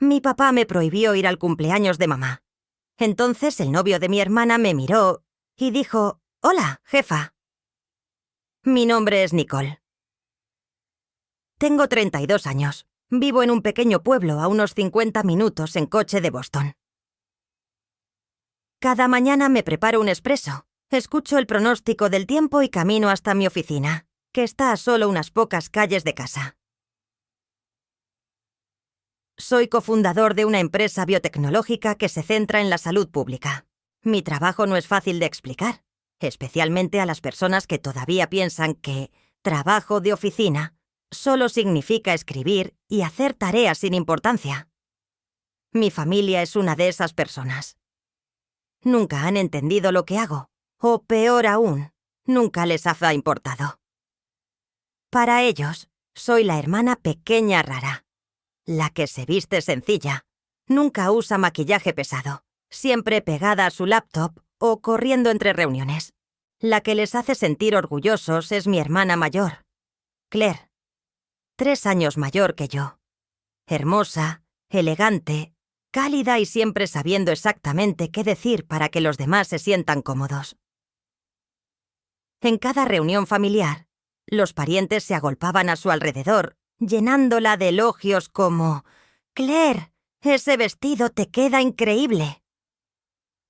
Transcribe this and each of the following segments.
Mi papá me prohibió ir al cumpleaños de mamá. Entonces el novio de mi hermana me miró y dijo: «Hola, jefa». Mi nombre es Nicole. Tengo 32 años. Vivo en un pequeño pueblo a unos 50 minutos en coche de Boston. Cada mañana me preparo un espresso, escucho el pronóstico del tiempo y camino hasta mi oficina, que está a solo unas pocas calles de casa. Soy cofundador de una empresa biotecnológica que se centra en la salud pública. Mi trabajo no es fácil de explicar, especialmente a las personas que todavía piensan que trabajo de oficina solo significa escribir y hacer tareas sin importancia. Mi familia es una de esas personas. Nunca han entendido lo que hago, o peor aún, nunca les ha importado. Para ellos, soy la hermana pequeña rara, la que se viste sencilla, nunca usa maquillaje pesado, siempre pegada a su laptop o corriendo entre reuniones. La que les hace sentir orgullosos es mi hermana mayor, Claire, 3 años mayor que yo. Hermosa, elegante, cálida y siempre sabiendo exactamente qué decir para que los demás se sientan cómodos. En cada reunión familiar, los parientes se agolpaban a su alrededor, llenándola de elogios como: «Claire, ese vestido te queda increíble».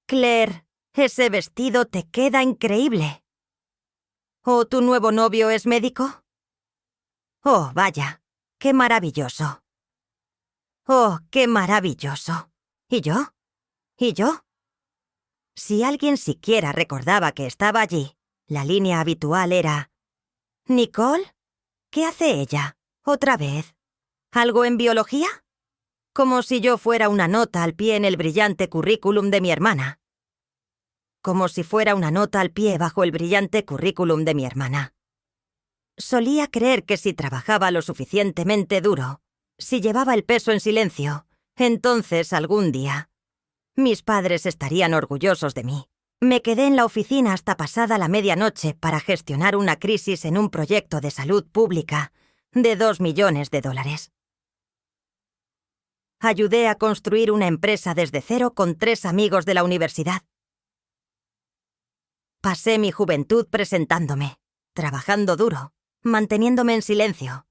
«Claire, ese vestido te queda increíble». «¿O tu nuevo novio es médico?» «Oh, vaya, qué maravilloso». «Oh, qué maravilloso». ¿Y yo? ¿Y yo? Si alguien siquiera recordaba que estaba allí, la línea habitual era: «¿Nicole? ¿Qué hace ella? ¿Otra vez? ¿Algo en biología?». Como si yo fuera una nota al pie en el brillante currículum de mi hermana. Como si fuera una nota al pie bajo el brillante currículum de mi hermana. Solía creer que si trabajaba lo suficientemente duro, si llevaba el peso en silencio, entonces algún día mis padres estarían orgullosos de mí. Me quedé en la oficina hasta pasada la medianoche para gestionar una crisis en un proyecto de salud pública de $2 millones. Ayudé a construir una empresa desde cero con 3 amigos de la universidad. Pasé mi juventud presentándome, trabajando duro, manteniéndome en silencio.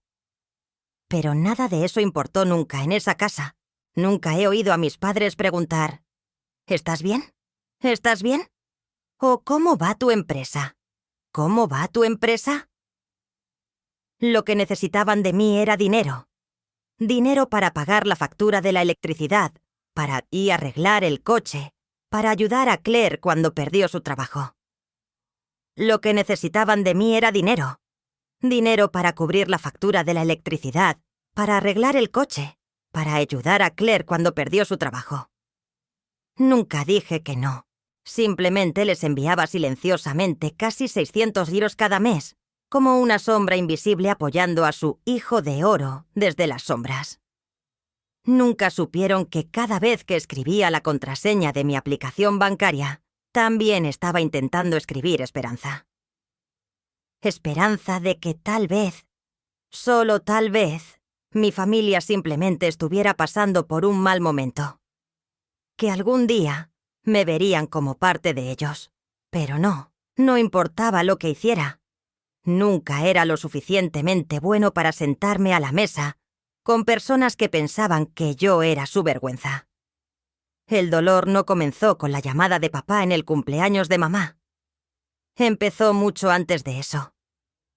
Pero nada de eso importó nunca en esa casa. Nunca he oído a mis padres preguntar: «¿Estás bien? ¿Estás bien?». ¿O «¿Cómo va tu empresa? ¿Cómo va tu empresa?». Lo que necesitaban de mí era dinero. Dinero para pagar la factura de la electricidad, para ir a arreglar el coche, para ayudar a Claire cuando perdió su trabajo. Lo que necesitaban de mí era dinero. Dinero para cubrir la factura de la electricidad, para arreglar el coche, para ayudar a Claire cuando perdió su trabajo. Nunca dije que no. Simplemente les enviaba silenciosamente casi 600 euros cada mes, como una sombra invisible apoyando a su hijo de oro desde las sombras. Nunca supieron que cada vez que escribía la contraseña de mi aplicación bancaria, también estaba intentando escribir esperanza. Esperanza de que tal vez, solo tal vez, mi familia simplemente estuviera pasando por un mal momento. Que algún día me verían como parte de ellos. Pero no importaba lo que hiciera. Nunca era lo suficientemente bueno para sentarme a la mesa con personas que pensaban que yo era su vergüenza. El dolor no comenzó con la llamada de papá en el cumpleaños de mamá. Empezó mucho antes de eso.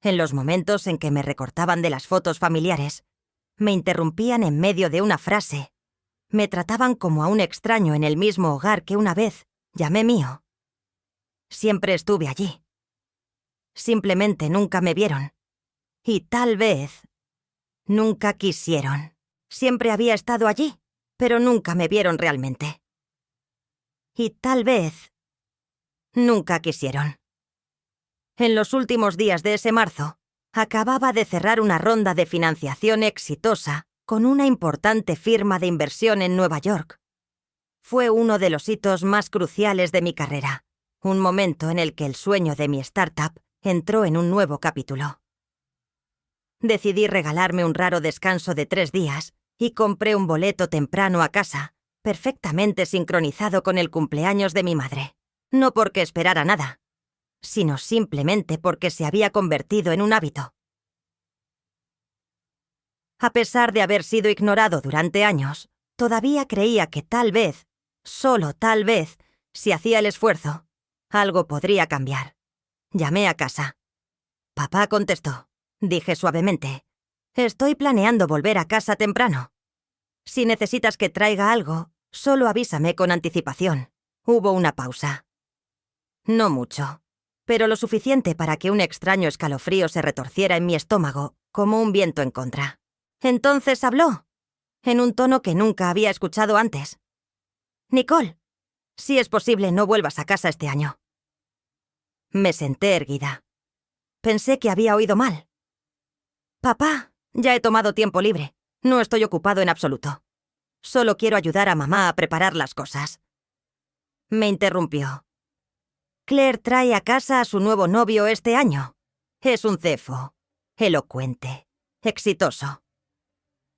En los momentos en que me recortaban de las fotos familiares, me interrumpían en medio de una frase. Me trataban como a un extraño en el mismo hogar que una vez llamé mío. Siempre estuve allí. Simplemente nunca me vieron. Y tal vez nunca quisieron. Siempre había estado allí, pero nunca me vieron realmente. Y tal vez nunca quisieron. En los últimos días de ese marzo, acababa de cerrar una ronda de financiación exitosa con una importante firma de inversión en Nueva York. Fue uno de los hitos más cruciales de mi carrera, un momento en el que el sueño de mi startup entró en un nuevo capítulo. Decidí regalarme un raro descanso de 3 días y compré un boleto temprano a casa, perfectamente sincronizado con el cumpleaños de mi madre. No porque esperara nada, sino simplemente porque se había convertido en un hábito. A pesar de haber sido ignorado durante años, todavía creía que tal vez, solo tal vez, si hacía el esfuerzo, algo podría cambiar. Llamé a casa. Papá contestó. Dije suavemente: «Estoy planeando volver a casa temprano. Si necesitas que traiga algo, solo avísame con anticipación». Hubo una pausa. No mucho, pero lo suficiente para que un extraño escalofrío se retorciera en mi estómago, como un viento en contra. Entonces habló, en un tono que nunca había escuchado antes. «Nicole, si es posible, no vuelvas a casa este año». Me senté erguida. Pensé que había oído mal. «Papá, ya he tomado tiempo libre. No estoy ocupado en absoluto. Solo quiero ayudar a mamá a preparar las cosas». Me interrumpió. «Claire trae a casa a su nuevo novio este año. Es un cefo, elocuente, exitoso.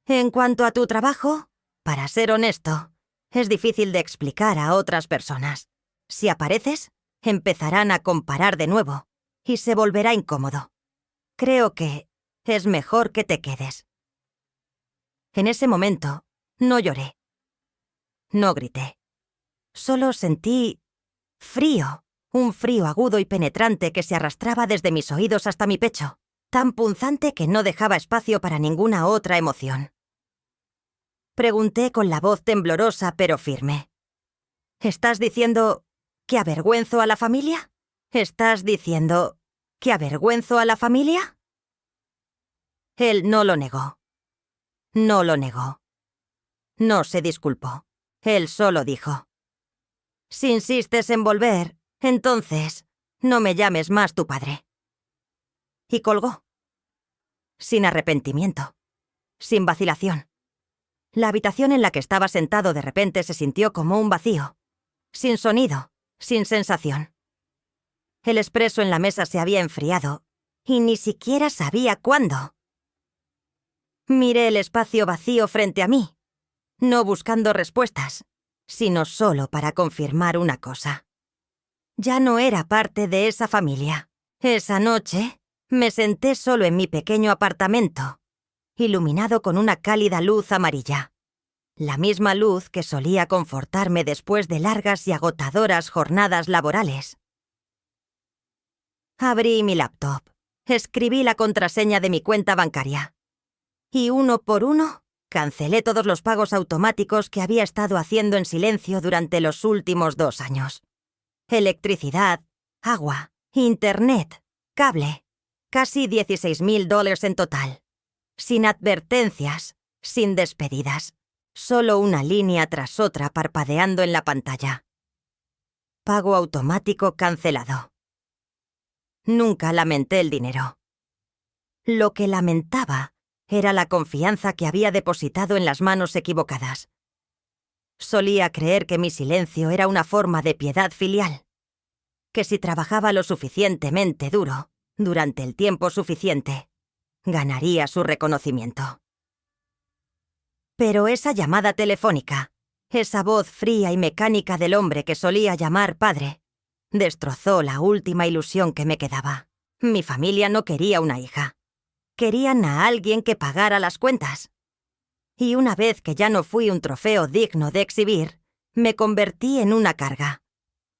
En cuanto a tu trabajo, para ser honesto, es difícil de explicar a otras personas. Si apareces, empezarán a comparar de nuevo y se volverá incómodo. Creo que es mejor que te quedes». En ese momento, no lloré. No grité. Solo sentí frío, un frío agudo y penetrante que se arrastraba desde mis oídos hasta mi pecho, tan punzante que no dejaba espacio para ninguna otra emoción. Pregunté con la voz temblorosa pero firme: «¿Estás diciendo que avergüenzo a la familia? ¿Estás diciendo que avergüenzo a la familia?» Él no lo negó. No lo negó. No se disculpó. Él solo dijo: «Si insistes en volver, entonces no me llames más tu padre». Y colgó. Sin arrepentimiento. Sin vacilación. La habitación en la que estaba sentado de repente se sintió como un vacío. Sin sonido, sin sensación. El espresso en la mesa se había enfriado y ni siquiera sabía cuándo. Miré el espacio vacío frente a mí, no buscando respuestas, sino solo para confirmar una cosa. Ya no era parte de esa familia. Esa noche me senté solo en mi pequeño apartamento, iluminado con una cálida luz amarilla. La misma luz que solía confortarme después de largas y agotadoras jornadas laborales. Abrí mi laptop, escribí la contraseña de mi cuenta bancaria y uno por uno cancelé todos los pagos automáticos que había estado haciendo en silencio durante los últimos 2 años. Electricidad, agua, internet, cable. Casi $16,000 en total. Sin advertencias, sin despedidas. Solo una línea tras otra parpadeando en la pantalla. Pago automático cancelado. Nunca lamenté el dinero. Lo que lamentaba era la confianza que había depositado en las manos equivocadas. Solía creer que mi silencio era una forma de piedad filial, que si trabajaba lo suficientemente duro, durante el tiempo suficiente, ganaría su reconocimiento. Pero esa llamada telefónica, esa voz fría y mecánica del hombre que solía llamar padre, destrozó la última ilusión que me quedaba. Mi familia no quería una hija. Querían a alguien que pagara las cuentas. Y una vez que ya no fui un trofeo digno de exhibir, me convertí en una carga.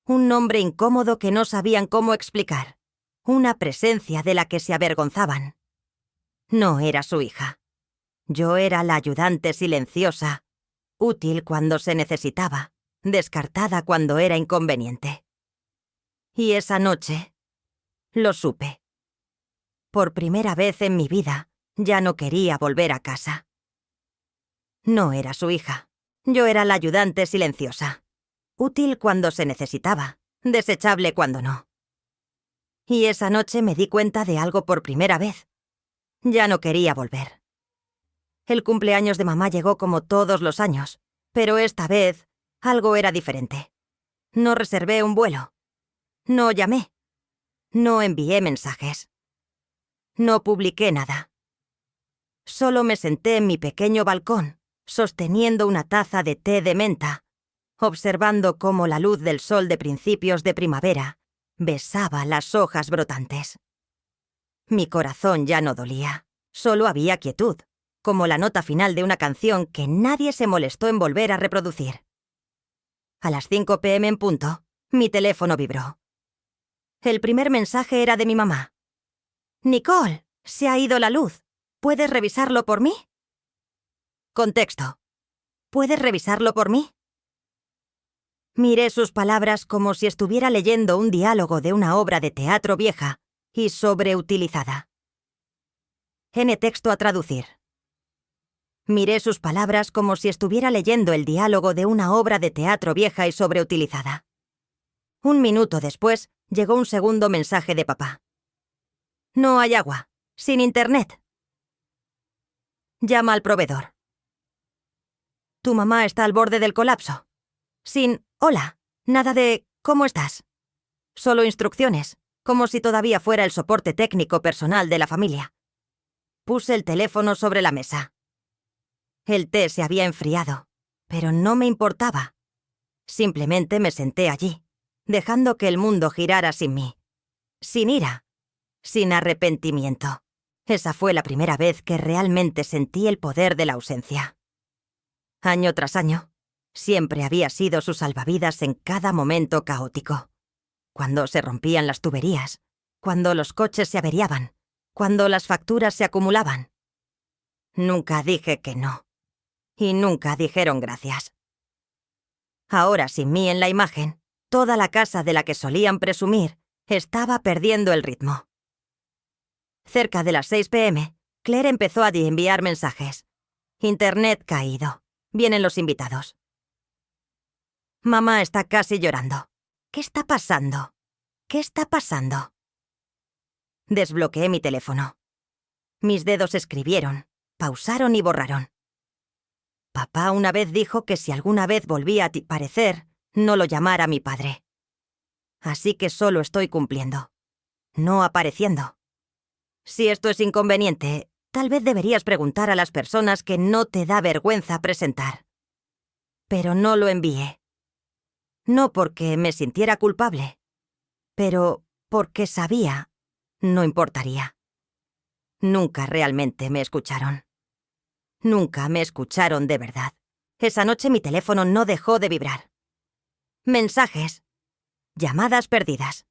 Un nombre incómodo que no sabían cómo explicar. Una presencia de la que se avergonzaban. No era su hija. Yo era la ayudante silenciosa, útil cuando se necesitaba, descartada cuando era inconveniente. Y esa noche lo supe. Por primera vez en mi vida, ya no quería volver a casa. No era su hija. Yo era la ayudante silenciosa. Útil cuando se necesitaba, desechable cuando no. Y esa noche me di cuenta de algo por primera vez. Ya no quería volver. El cumpleaños de mamá llegó como todos los años, pero esta vez algo era diferente. No reservé un vuelo. No llamé. No envié mensajes. No publiqué nada. Solo me senté en mi pequeño balcón, sosteniendo una taza de té de menta, observando cómo la luz del sol de principios de primavera besaba las hojas brotantes. Mi corazón ya no dolía, solo había quietud, como la nota final de una canción que nadie se molestó en volver a reproducir. A las 5 p.m. en punto, mi teléfono vibró. El primer mensaje era de mi mamá. «Nicole, se ha ido la luz. ¿Puedes revisarlo por mí?» Contexto. ¿Puedes revisarlo por mí? Miré sus palabras como si estuviera leyendo un diálogo de una obra de teatro vieja y sobreutilizada. N texto a traducir. Miré sus palabras como si estuviera leyendo el diálogo de una obra de teatro vieja y sobreutilizada. Un minuto después, llegó un segundo mensaje de papá. «No hay agua. Sin internet. Llama al proveedor». «Tu mamá está al borde del colapso. Sin hola, nada de ¿cómo estás?. Solo instrucciones, como si todavía fuera el soporte técnico personal de la familia». Puse el teléfono sobre la mesa. El té se había enfriado, pero no me importaba. Simplemente me senté allí, dejando que el mundo girara sin mí. Sin ira, sin arrepentimiento. Esa fue la primera vez que realmente sentí el poder de la ausencia. Año tras año, siempre había sido su salvavidas en cada momento caótico. Cuando se rompían las tuberías, cuando los coches se averiaban, cuando las facturas se acumulaban. Nunca dije que no. Y nunca dijeron gracias. Ahora, sin mí en la imagen, toda la casa de la que solían presumir estaba perdiendo el ritmo. Cerca de las 6 p.m., Claire empezó a enviar mensajes. «Internet caído. Vienen los invitados». Mamá está casi llorando. ¿Qué está pasando? ¿Qué está pasando? Desbloqueé mi teléfono. Mis dedos escribieron, pausaron y borraron. Papá una vez dijo que si alguna vez volvía a parecer, no lo llamara mi padre. Así que solo estoy cumpliendo, no apareciendo. Si esto es inconveniente, tal vez deberías preguntar a las personas que no te da vergüenza presentar. Pero no lo envié. No porque me sintiera culpable, pero porque sabía, no importaría. Nunca realmente me escucharon. Nunca me escucharon de verdad. Esa noche mi teléfono no dejó de vibrar. Mensajes. Llamadas perdidas.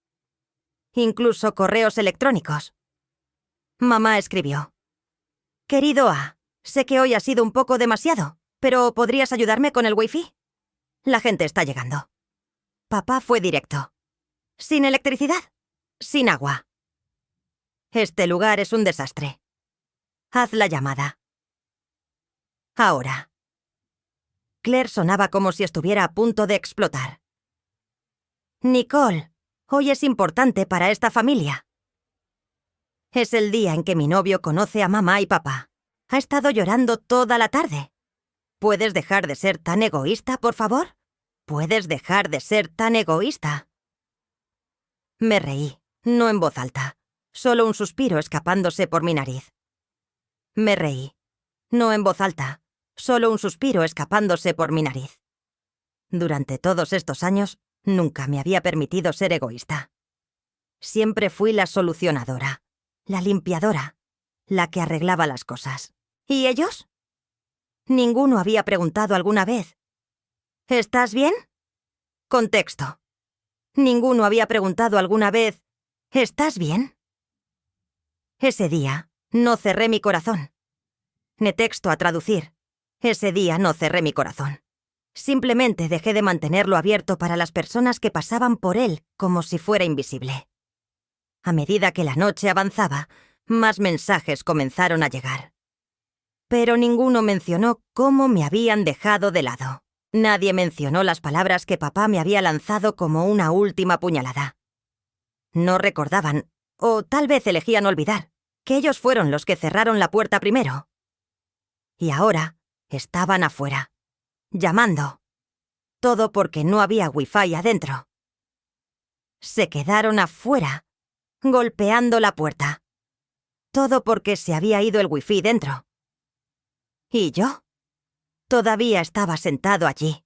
Incluso correos electrónicos. Mamá escribió. «Querido A, sé que hoy ha sido un poco demasiado, pero ¿podrías ayudarme con el wifi? La gente está llegando». Papá fue directo. «¿Sin electricidad? Sin agua. Este lugar es un desastre. Haz la llamada. Ahora». Claire sonaba como si estuviera a punto de explotar. «Nicole, hoy es importante para esta familia. Es el día en que mi novio conoce a mamá y papá. Ha estado llorando toda la tarde. ¿Puedes dejar de ser tan egoísta, por favor? ¿Puedes dejar de ser tan egoísta?» Me reí, no en voz alta, solo un suspiro escapándose por mi nariz. Me reí, no en voz alta, solo un suspiro escapándose por mi nariz. Durante todos estos años, nunca me había permitido ser egoísta. Siempre fui la solucionadora, la limpiadora, la que arreglaba las cosas. ¿Y ellos? Ninguno había preguntado alguna vez. ¿Estás bien? Contexto. Ninguno había preguntado alguna vez. ¿Estás bien? Ese día, no cerré mi corazón. Netexto a traducir. Ese día no cerré mi corazón. Simplemente dejé de mantenerlo abierto para las personas que pasaban por él como si fuera invisible. A medida que la noche avanzaba, más mensajes comenzaron a llegar. Pero ninguno mencionó cómo me habían dejado de lado. Nadie mencionó las palabras que papá me había lanzado como una última puñalada. No recordaban, o tal vez elegían olvidar, que ellos fueron los que cerraron la puerta primero. Y ahora estaban afuera, llamando. Todo porque no había wifi adentro. Se quedaron afuera, golpeando la puerta. Todo porque se había ido el wifi dentro. ¿Y yo? Todavía estaba sentado allí,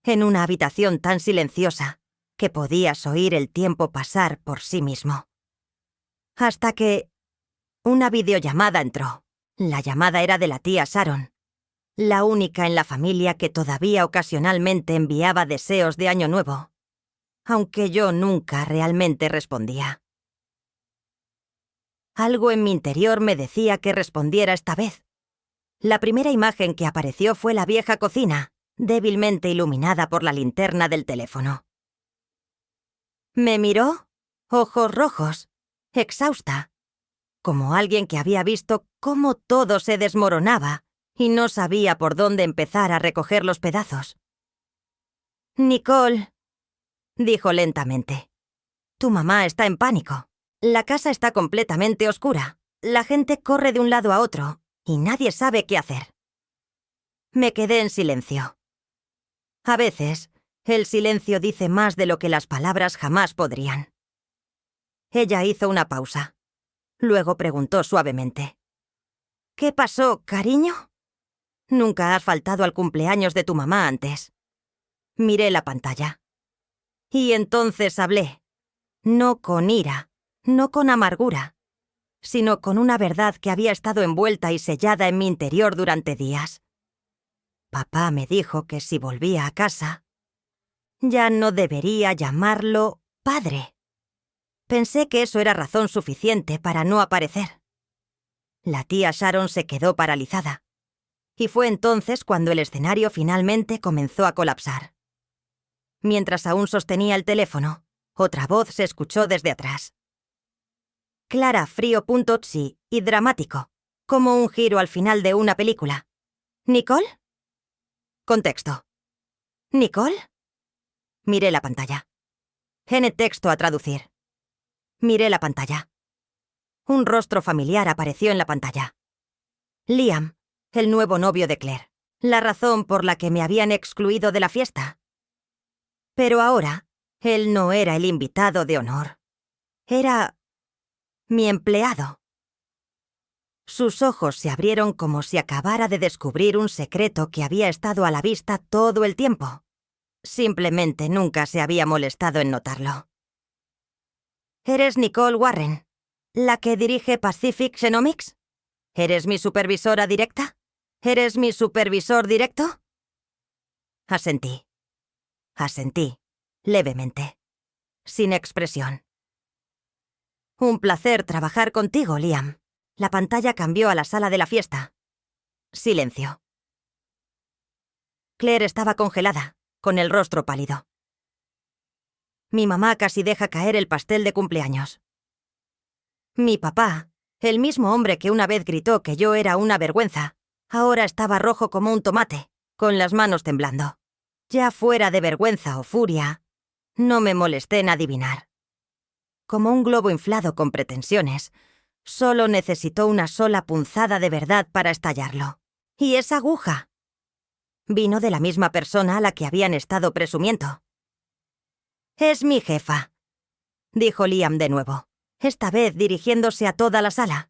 en una habitación tan silenciosa que podías oír el tiempo pasar por sí mismo. Hasta que una videollamada entró. La llamada era de la tía Sharon, la única en la familia que todavía ocasionalmente enviaba deseos de Año Nuevo, aunque yo nunca realmente respondía. Algo en mi interior me decía que respondiera esta vez. La primera imagen que apareció fue la vieja cocina, débilmente iluminada por la linterna del teléfono. Me miró, ojos rojos, exhausta, como alguien que había visto cómo todo se desmoronaba y no sabía por dónde empezar a recoger los pedazos. «Nicole», dijo lentamente, «tu mamá está en pánico. La casa está completamente oscura. La gente corre de un lado a otro y nadie sabe qué hacer». Me quedé en silencio. A veces, el silencio dice más de lo que las palabras jamás podrían. Ella hizo una pausa. Luego preguntó suavemente: «¿Qué pasó, cariño? Nunca has faltado al cumpleaños de tu mamá antes». Miré la pantalla. Y entonces hablé, no con ira, no con amargura, sino con una verdad que había estado envuelta y sellada en mi interior durante días. Papá me dijo que si volvía a casa, ya no debería llamarlo padre. Pensé que eso era razón suficiente para no aparecer. La tía Sharon se quedó paralizada, y fue entonces cuando el escenario finalmente comenzó a colapsar. Mientras aún sostenía el teléfono, otra voz se escuchó desde atrás. Clara, frío, sí, y dramático, como un giro al final de una película. ¿Nicole? Contexto. ¿Nicole? Miré la pantalla. N texto a traducir. Miré la pantalla. Un rostro familiar apareció en la pantalla. Liam, el nuevo novio de Claire. La razón por la que me habían excluido de la fiesta. Pero ahora, él no era el invitado de honor. Era mi empleado. Sus ojos se abrieron como si acabara de descubrir un secreto que había estado a la vista todo el tiempo. Simplemente nunca se había molestado en notarlo. ¿Eres Nicole Warren, la que dirige Pacific Genomics? ¿Eres mi supervisora directa? ¿Eres mi supervisor directo? Asentí. Asentí, levemente, sin expresión. Un placer trabajar contigo, Liam. La pantalla cambió a la sala de la fiesta. Silencio. Claire estaba congelada, con el rostro pálido. Mi mamá casi deja caer el pastel de cumpleaños. Mi papá, el mismo hombre que una vez gritó que yo era una vergüenza, ahora estaba rojo como un tomate, con las manos temblando. Ya fuera de vergüenza o furia, no me molesté en adivinar. Como un globo inflado con pretensiones, solo necesitó una sola punzada de verdad para estallarlo. ¿Y esa aguja? Vino de la misma persona a la que habían estado presumiendo. «Es mi jefa», dijo Liam de nuevo, esta vez dirigiéndose a toda la sala.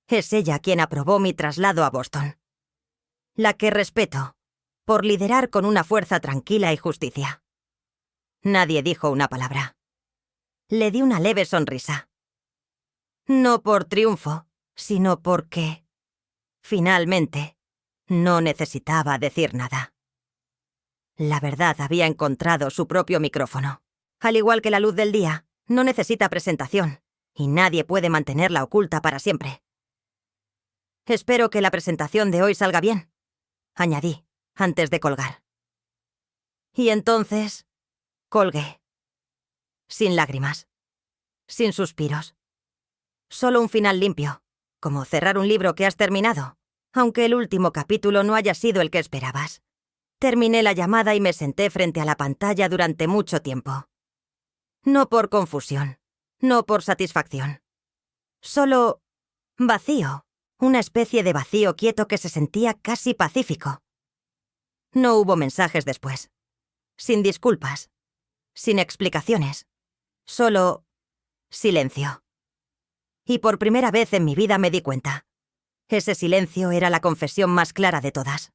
Es ella quien aprobó mi traslado a Boston. La que respeto, por liderar con una fuerza tranquila y justicia. Nadie dijo una palabra. Le di una leve sonrisa. No por triunfo, sino porque, finalmente, no necesitaba decir nada. La verdad había encontrado su propio micrófono. Al igual que la luz del día, no necesita presentación, y nadie puede mantenerla oculta para siempre. Espero que la presentación de hoy salga bien, añadí, antes de colgar. Y entonces, colgué. Sin lágrimas. Sin suspiros. Solo un final limpio, como cerrar un libro que has terminado, aunque el último capítulo no haya sido el que esperabas. Terminé la llamada y me senté frente a la pantalla durante mucho tiempo. No por confusión, no por satisfacción. Solo vacío, una especie de vacío quieto que se sentía casi pacífico. No hubo mensajes después. Sin disculpas. Sin explicaciones. Solo silencio. Y por primera vez en mi vida me di cuenta. Ese silencio era la confesión más clara de todas.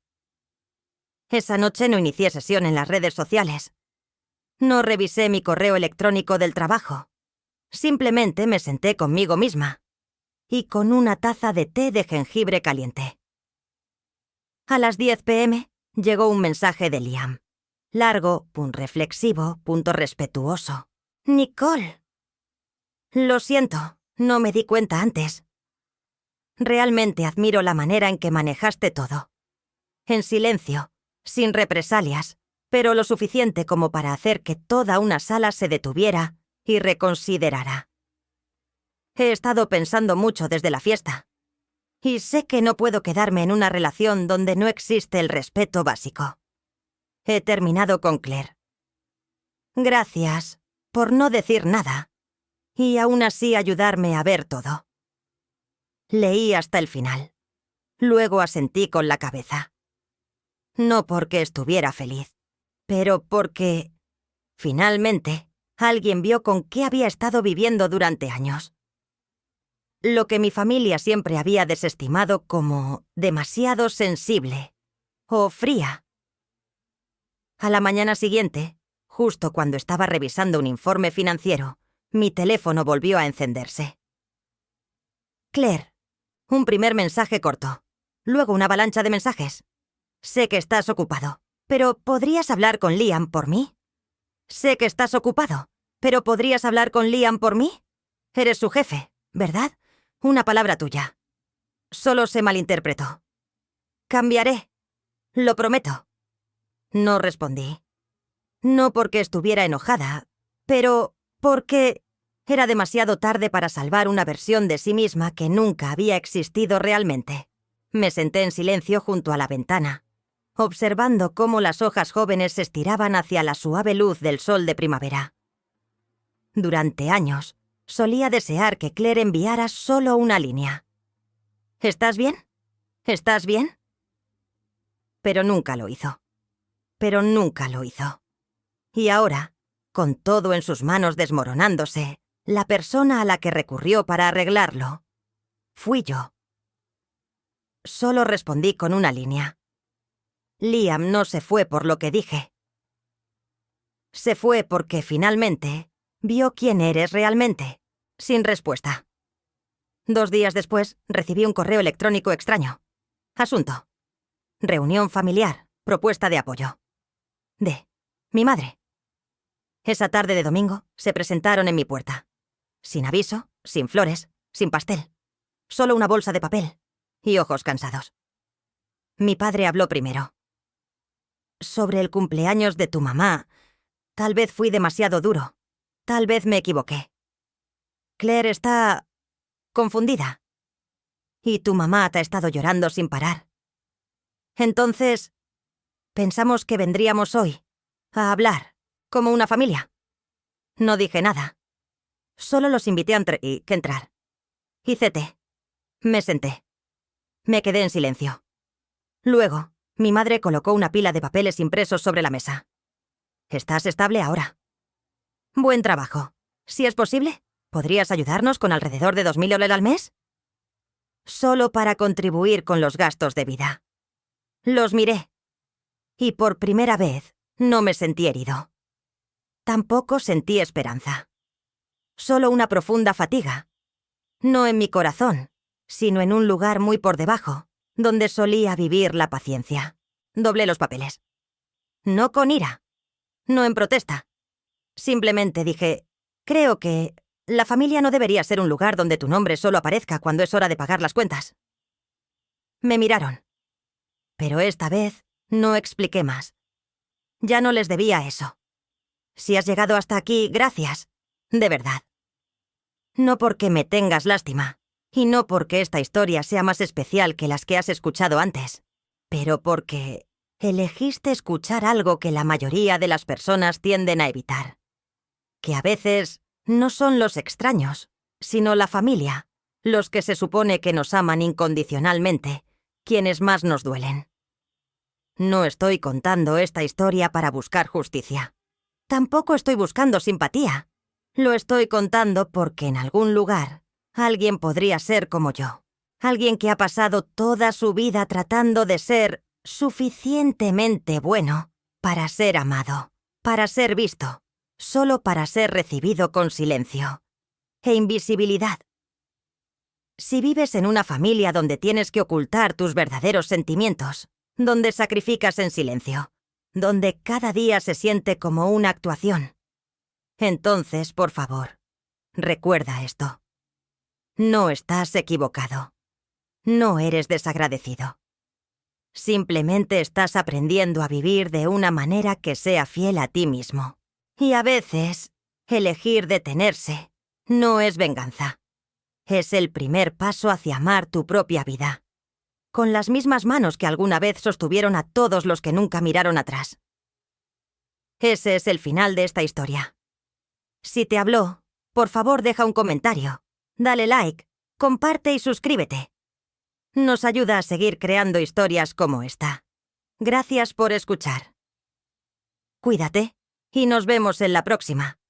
Esa noche no inicié sesión en las redes sociales. No revisé mi correo electrónico del trabajo. Simplemente me senté conmigo misma y con una taza de té de jengibre caliente. A las 10 p.m. llegó un mensaje de Liam. Largo, reflexivo, respetuoso. Nicole. Lo siento, no me di cuenta antes. Realmente admiro la manera en que manejaste todo. En silencio, sin represalias, pero lo suficiente como para hacer que toda una sala se detuviera y reconsiderara. He estado pensando mucho desde la fiesta. Y sé que no puedo quedarme en una relación donde no existe el respeto básico. He terminado con Claire. Gracias por no decir nada y aún así ayudarme a ver todo. Leí hasta el final. Luego asentí con la cabeza. No porque estuviera feliz, pero porque, finalmente, alguien vio con qué había estado viviendo durante años. Lo que mi familia siempre había desestimado como demasiado sensible o fría. A la mañana siguiente, justo cuando estaba revisando un informe financiero, mi teléfono volvió a encenderse. Claire, un primer mensaje corto, luego una avalancha de mensajes. Sé que estás ocupado, pero ¿podrías hablar con Liam por mí? Sé que estás ocupado, pero ¿podrías hablar con Liam por mí? Eres su jefe, ¿verdad? Una palabra tuya. Solo se malinterpretó. Cambiaré. Lo prometo. No respondí. No porque estuviera enojada, pero porque era demasiado tarde para salvar una versión de sí misma que nunca había existido realmente. Me senté en silencio junto a la ventana, observando cómo las hojas jóvenes se estiraban hacia la suave luz del sol de primavera. Durante años, solía desear que Claire enviara solo una línea. ¿Estás bien? ¿Estás bien? Pero nunca lo hizo. Y ahora, con todo en sus manos desmoronándose, la persona a la que recurrió para arreglarlo fui yo. Solo respondí con una línea. Liam no se fue por lo que dije. Se fue porque finalmente vio quién eres realmente, sin respuesta. 2 días después recibí un correo electrónico extraño. Asunto. Reunión familiar, propuesta de apoyo. De mi madre. Esa tarde de domingo se presentaron en mi puerta. Sin aviso, sin flores, sin pastel. Solo una bolsa de papel y ojos cansados. Mi padre habló primero. Sobre el cumpleaños de tu mamá, tal vez fui demasiado duro. Tal vez me equivoqué. Claire está confundida. Y tu mamá te ha estado llorando sin parar. Entonces, pensamos que vendríamos hoy a hablar, como una familia. No dije nada. Solo los invité a entrar. Hice té. Me senté. Me quedé en silencio. Luego, mi madre colocó una pila de papeles impresos sobre la mesa. ¿Estás estable ahora? Buen trabajo. Si es posible, ¿podrías ayudarnos con alrededor de 2.000 dólares al mes? Solo para contribuir con los gastos de vida. Los miré. Y por primera vez, no me sentí herido. Tampoco sentí esperanza. Solo una profunda fatiga. No en mi corazón, sino en un lugar muy por debajo, donde solía vivir la paciencia. Doblé los papeles. No con ira. No en protesta. Simplemente dije, creo que la familia no debería ser un lugar donde tu nombre solo aparezca cuando es hora de pagar las cuentas. Me miraron. Pero esta vez no expliqué más. Ya no les debía eso. Si has llegado hasta aquí, gracias. De verdad. No porque me tengas lástima, y no porque esta historia sea más especial que las que has escuchado antes, pero porque elegiste escuchar algo que la mayoría de las personas tienden a evitar. Que a veces no son los extraños, sino la familia, los que se supone que nos aman incondicionalmente, quienes más nos duelen. No estoy contando esta historia para buscar justicia. Tampoco estoy buscando simpatía. Lo estoy contando porque en algún lugar alguien podría ser como yo. Alguien que ha pasado toda su vida tratando de ser suficientemente bueno para ser amado, para ser visto, solo para ser recibido con silencio e invisibilidad. Si vives en una familia donde tienes que ocultar tus verdaderos sentimientos, donde sacrificas en silencio, donde cada día se siente como una actuación, entonces, por favor, recuerda esto. No estás equivocado. No eres desagradecido. Simplemente estás aprendiendo a vivir de una manera que sea fiel a ti mismo. Y a veces, elegir detenerse no es venganza. Es el primer paso hacia amar tu propia vida, con las mismas manos que alguna vez sostuvieron a todos los que nunca miraron atrás. Ese es el final de esta historia. Si te habló, por favor deja un comentario, dale like, comparte y suscríbete. Nos ayuda a seguir creando historias como esta. Gracias por escuchar. Cuídate y nos vemos en la próxima.